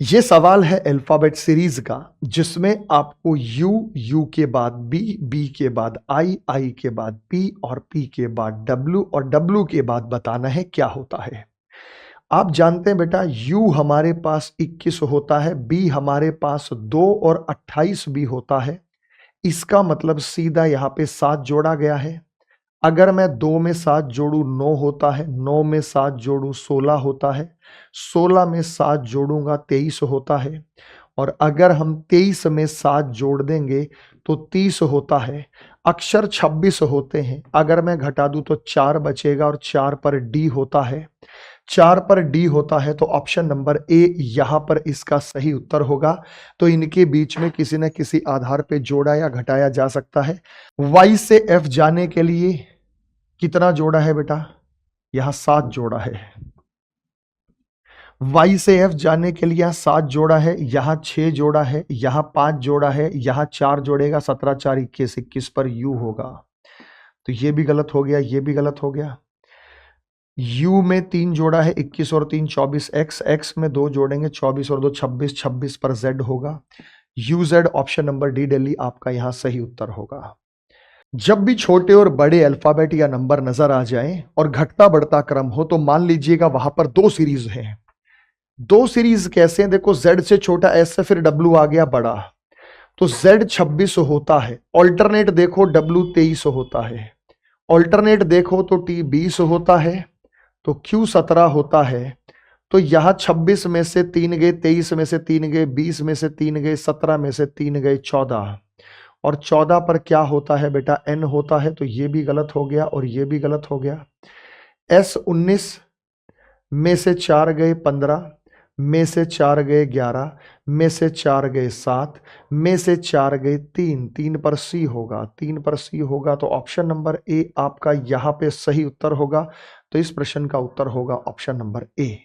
ये सवाल है अल्फाबेट सीरीज का, जिसमें आपको यू के बाद बी के बाद आई के बाद पी और पी के बाद डब्ल्यू और डब्ल्यू के बाद बताना है क्या होता है। आप जानते हैं बेटा, यू हमारे पास 21 होता है, बी हमारे पास 2 और 28 भी होता है। इसका मतलब सीधा यहाँ पे 7 जोड़ा गया है। अगर मैं 2 में 7 जोड़ू 9 होता है, 9 में 7 जोड़ू 16 होता है, 16 में 7 जोड़ूंगा 23 होता है, और अगर हम 23 में 7 जोड़ देंगे तो 30 होता है। अक्षर 26 होते हैं, अगर मैं घटा दूं तो 4 बचेगा और 4 पर डी होता है। 4 पर डी होता है तो ऑप्शन नंबर ए यहां पर इसका सही उत्तर होगा। तो इनके बीच में किसी न किसी आधार पे जोड़ा या घटाया जा सकता है। वाई से एफ जाने के लिए कितना जोड़ा है बेटा? यहां 7 जोड़ा है। वाई से एफ जाने के लिए 7 जोड़ा है, यहां 6 जोड़ा है, यहां 5 जोड़ा है, यहां 4 जोड़ेगा, 17 4 21 21 पर यू होगा। तो ये भी गलत हो गया, ये भी गलत हो गया। यू में 3 जोड़ा है, 21 और 3 24, एक्स में 2 जोड़ेंगे, 24 और 2 26, 26 पर जेड होगा। You Z option number D Delhi आपका यहां सही उत्तर होगा। जब भी छोटे और बड़े अल्फाबेट या नंबर नजर आ जाएं और घटता बढ़ता क्रम हो तो मान लीजिएगा वहां पर 2 सीरीज हैं। 2 सीरीज कैसे हैं? देखो, Z से छोटा S से फिर W आ गया बड़ा, तो Z 26 होता है। ऑल्टरनेट देखो, W 23 होता है। ऑल्टरनेट देखो तो T 20 होता है, तो Q 17 होता है। तो यहां 26 में से 3 गए, 23 में से 3 गए, 20 में से 3 गए, 17 में से 3 गए, 14। और 14 पर क्या होता है बेटा? N होता है। तो ये भी गलत हो गया और ये भी गलत हो गया। S 19 में से 4 गए 15, में से 4 गए 11, में से 4 गए 7, में से 4 गए 3, 3 पर सी होगा, 3 पर सी होगा। तो ऑप्शन नंबर ए आपका यहाँ पे सही उत्तर होगा। तो इस प्रश्न का उत्तर होगा ऑप्शन नंबर ए।